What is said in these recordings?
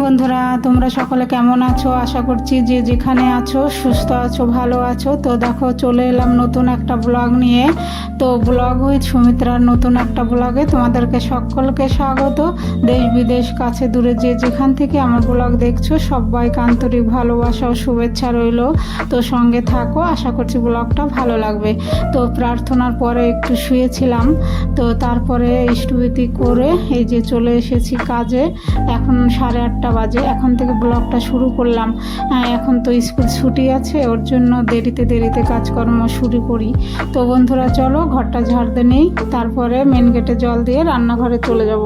বন্ধুরা, তোমরা সকলে কেমন আছো? আশা করছি যে যেখানে আছো সুস্থ আছো, ভালো আছো। তো দেখো, চলে এলাম নতুন একটা ব্লগ নিয়ে। তো ব্লগ উইথ সুমিত্রার নতুন একটা ব্লগে তোমাদেরকে সকলকে স্বাগত। দেশ বিদেশ কাছে দূরে যে যেখান থেকে আমার ব্লগ দেখছো, সবাইকে আন্তরিক ভালোবাসা ও শুভেচ্ছা রইল। তো সঙ্গে থাকো, আশা করছি ব্লগটা ভালো লাগবে। তো প্রার্থনার পরে একটু শুয়েছিলাম, তো তারপরে ইষ্টভৃতি করে এই যে চলে এসেছি কাজে। এখন 8:30 বাজে, এখন থেকে ব্লগটা শুরু করলাম। এখন তো স্কুল ছুটি আছে, ওর জন্য দেরিতে দেরিতে কাজকর্ম শুরু করি। তো বন্ধুরা, চলো ঘরটা ঝাড় দিয়ে নেই, তারপরে মেন গেটে জল দিয়ে রান্নাঘরে চলে যাব।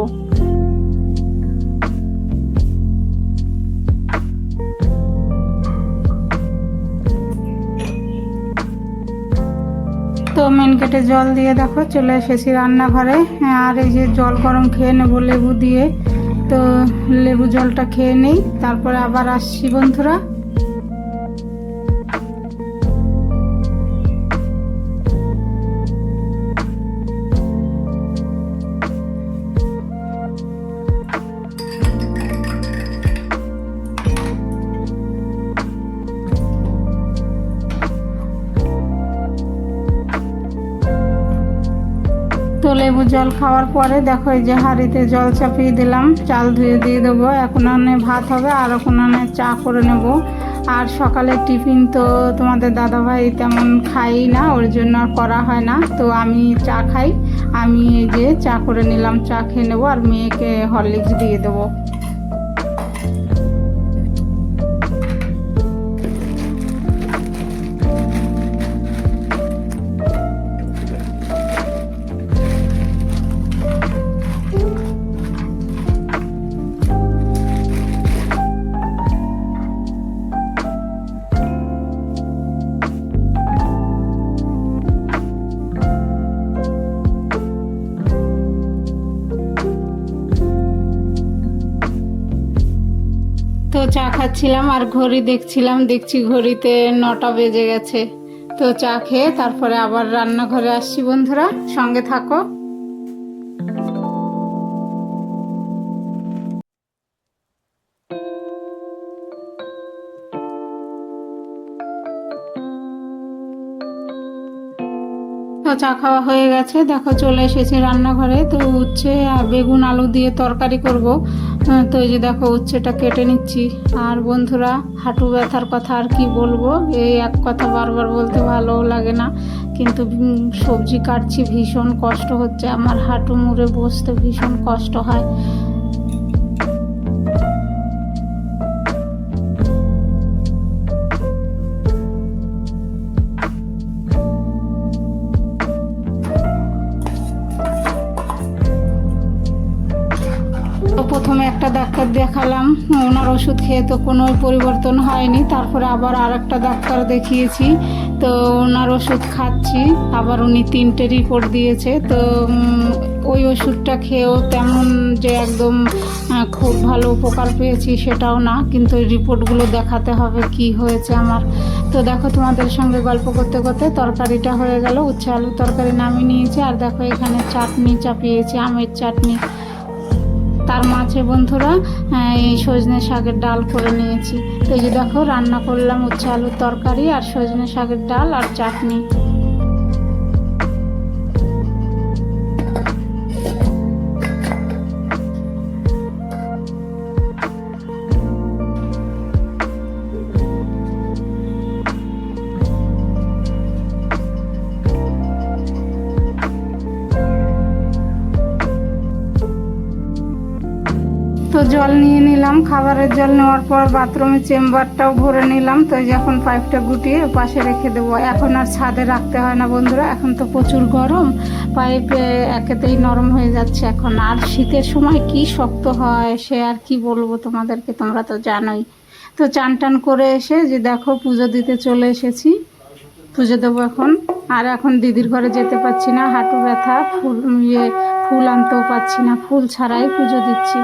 তো মেন গেটে জল দিয়ে দেখো চলে এসেছি রান্নাঘরে। আর এই যে জল গরম খেয়ে নেবো লেবু দিয়ে। তো লেবু জলটা খেয়ে নেই, তারপরে আবার আসছি বন্ধুরা। তো লেবু জল খাওয়ার পরে দেখো এই যে হাঁড়িতে জল চাপিয়ে দিলাম, চাল ধুয়ে দিয়ে দেবো। এখন আনে ভাত হবে, আর এখন আনে চা করে নেব। আর সকালে টিফিন তো তোমাদের দাদাভাই তেমন খাই না, ওর জন্য আর করা হয় না। তো আমি চা খাই, আমি এই যে চা করে নিলাম, চা খেয়ে নেবো। আর মেয়েকে হরলিক্স দিয়ে দেবো। তো চা খাচ্ছিলাম আর ঘড়ি দেখছিলাম, দেখছি ঘড়িতে 9টা বেজে গেছে। তো চা খেয়ে তারপরে আবার রান্নাঘরে আসছি বন্ধুরা, সঙ্গে থাকো। তো চা খাওয়া হয়ে গেছে, দেখো চলে এসেছি রান্নাঘরে। তো উচ্ছে আর বেগুন আলু দিয়ে তরকারি করব। তো এই যে দেখো উচ্ছেটা কেটে নিচ্ছি। আর বন্ধুরা, হাঁটু ব্যথার কথা আর কি বলবো, এই এক কথা বারবার বলতে ভালোও লাগে না, কিন্তু সবজি কাটছি, ভীষণ কষ্ট হচ্ছে আমার। হাঁটু মুড়ে বসতে ভীষণ কষ্ট হয়। তো প্রথমে একটা ডাক্তার দেখালাম, ওনার ওষুধ খেয়ে তো কোনো পরিবর্তন হয়নি। তারপরে আবার আর একটা ডাক্তার দেখিয়েছি, তো ওনার ওষুধ খাচ্ছি। আবার উনি 3টে রিপোর্ট দিয়েছে। তো ওই ওষুধটা খেয়েও তেমন যে একদম খুব ভালো উপকার পেয়েছি সেটাও না, কিন্তু ওই রিপোর্টগুলো দেখাতে হবে কি হয়েছে আমার। তো দেখো, তোমাদের সঙ্গে গল্প করতে করতে তরকারিটা হয়ে গেল, উচ্ছে আলুর তরকারি নামিয়ে নিয়েছি। আর দেখো এখানে চাটনি চাপিয়েছি, আমের চাটনি। তার মাঝে বন্ধুরা এই সজনে শাকের ডাল করে নিয়েছি। তো এই যে দেখো রান্না করলাম উচ্ছে আলুর তরকারি আর সজনে শাকের ডাল আর চাটনি। তো জল নিয়ে নিলাম, খাবারের জল নেওয়ার পর বাথরুমের চেম্বারটাও ভরে নিলাম। তো যখন পাইপটা গুটিয়ে পাশে রেখে দেবো, এখন আর ছাদে রাখতে হয় না বন্ধুরা, এখন তো প্রচুর গরম, পাইপে একেতেই নরম হয়ে যাচ্ছে এখন। আর শীতের সময় কি শক্ত হয় সে আর কি বলবো তোমাদেরকে, তোমরা তো জানোই। তো চান টান করে এসে যে দেখো পুজো দিতে চলে এসেছি, পুজো দেবো এখন। আর এখন দিদির ঘরে যেতে পারছি না, হাঁটু ব্যথা, ফুল আনতেও পারছি না, ফুল ছাড়াই পুজো দিচ্ছি।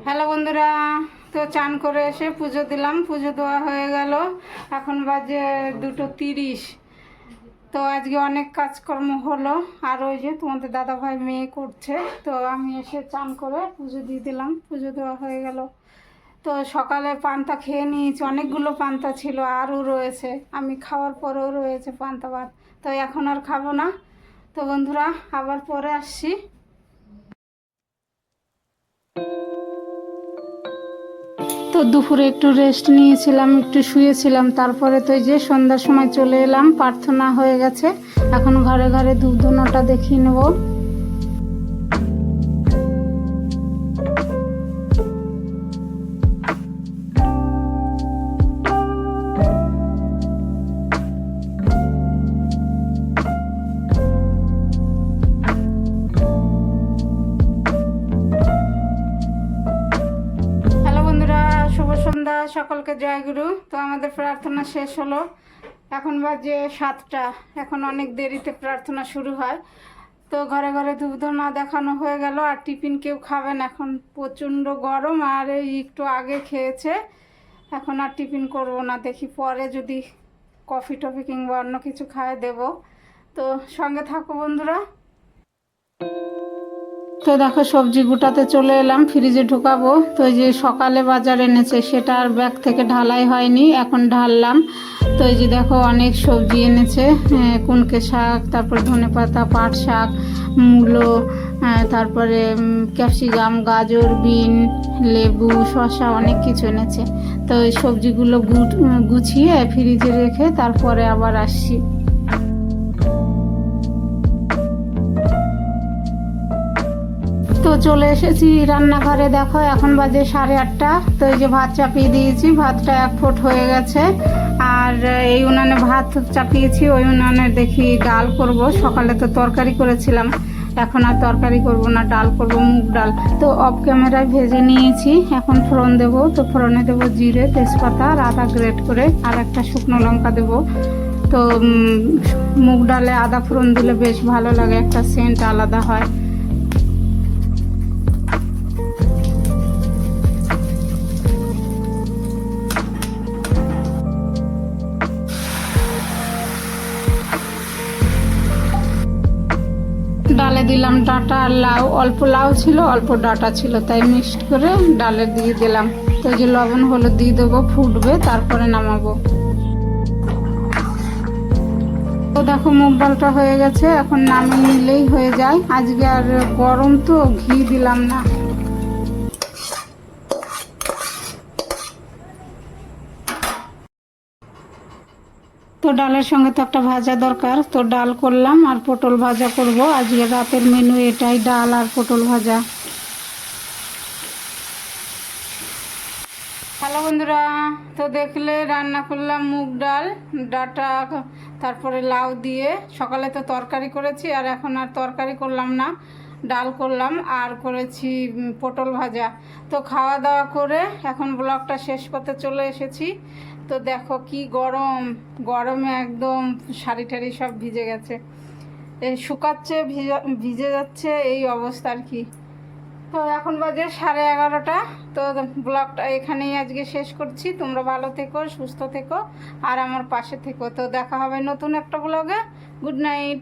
হ্যালো বন্ধুরা, তো চান করে এসে পুজো দিলাম, পুজো দেওয়া হয়ে গেল। এখন বাজে 2:30। তো আজকে অনেক কাজকর্ম হলো। আর ওই যে তোমাদের দাদাভাই মেয়ে করছে, তো আমি এসে চান করে পুজো দিয়ে দিলাম, পুজো দেওয়া হয়ে গেল। তো সকালে পান্তা খেয়ে নিয়েছি, অনেকগুলো পান্তা ছিল, আরও রয়েছে, আমি খাওয়ার পরেও রয়েছে পান্তা ভাত। তো এখন আর খাবো না। তো বন্ধুরা আবার পরে আসছি। তো দুপুরে একটু রেস্ট নিয়েছিলাম, একটু শুয়েছিলাম, তারপরে তো এই যে সন্ধ্যার সময় চলে এলাম, প্রার্থনা হয়ে গেছে। এখন ঘরে ঘরে ধূপ ধুনোটা দেখিয়ে নেব। সকলকে জয়গুরু। তো আমাদের প্রার্থনা শেষ হলো, এখন বাজে 7টা। এখন অনেক দেরিতে প্রার্থনা শুরু হয়। তো ঘরে ঘরে ধূপধুনা দেখানো হয়ে গেল। আর টিফিন কেউ খাবেন, এখন প্রচণ্ড গরম, আর এই একটু আগে খেয়েছে। এখন আর টিফিন করব না, দেখি পরে যদি কফি টফি কিংবা অন্য কিছু খায় দেব। তো সঙ্গে থাকো বন্ধুরা। তো দেখো সবজি গোটাতে চলে এলাম, ফ্রিজে ঢুকাবো। তো এই যে সকালে বাজার এনেছে, সেটা আর ব্যাগ থেকে ঢালাই হয়নি, এখন ঢাললাম। তো এই যে দেখো অনেক সবজি এনেছে, কুনকে শাক, তারপর ধনেপাতা, পাট শাক, মূলো, তারপরে ক্যাপসিকাম, গাজর, বিন, লেবু, শসা, অনেক কিছু এনেছে। তো এই সবজিগুলো গুছিয়ে ফ্রিজে রেখে তারপরে আবার আসছি। তো চলে এসেছি রান্নাঘরে, দেখো এখন বাজে 8:30। তো এই যে ভাত চাপিয়ে দিয়েছি, ভাতটা 1 ফুট হয়ে গেছে। আর এই উনানে ভাত চাপিয়েছি, ওই উনানে দেখি ডাল করব। সকালে তো তরকারি করেছিলাম, এখন আর তরকারি করব না, ডাল করব, মুগ ডাল। তো অফ ক্যামেরায় ভেজে নিয়েছি, এখন ফোড়ন দেব। তো ফোড়নে দেবো জিরে, তেজপাতা আর আদা গ্রেট করে, আর একটা শুকনো লঙ্কা দেবো। তো মুগ ডালে আদা ফোড়ন দিলে বেশ ভালো লাগে, একটা সেন্ট আলাদা হয়। ডালে দিলাম ডাঁটা আর লাউ, অল্প লাউ ছিল অল্প ডাঁটা ছিল, তাই মিক্সড করে ডালে দিয়ে দিলাম। তো যে লবণ হলুদ দিয়ে দেবো, ফুটবে, তারপরে নামাবো। তো দেখো মুগ ডালটা হয়ে গেছে, এখন নামিয়ে নিলেই হয়ে যায়। আজকে আর গরম তো ঘি দিলাম না। তো ডালের সঙ্গে তো একটা ভাজা দরকার, তো ডাল করলাম আর পটল ভাজা করব। আজকে রাতের মেনু এটাই, ডাল আর পটল ভাজা। হ্যালো বন্ধুরা, তো দেখলে রান্না করলাম মুগ ডাল, ডাঁটা, তারপরে লাউ দিয়ে। সকালে তো তরকারি করেছি, আর এখন আর তরকারি করলাম না, ডাল করলাম আর করেছি পটল ভাজা। তো খাওয়া দাওয়া করে এখন ব্লগটা শেষ করতে চলে এসেছি। তো দেখো কি গরম, গরমে একদম শাড়ি টাড়ি সব ভিজে গেছে, এই শুকাচ্ছে, ভিজে যাচ্ছে, এই অবস্থা আর কি। তো এখন বাজে 11:30। তো ব্লগটা এখানেই আজকে শেষ করছি। তোমরা ভালো থেকো, সুস্থ থেকো, আর আমার পাশে থেকো। তো দেখা হবে নতুন একটা ব্লগে। Good night.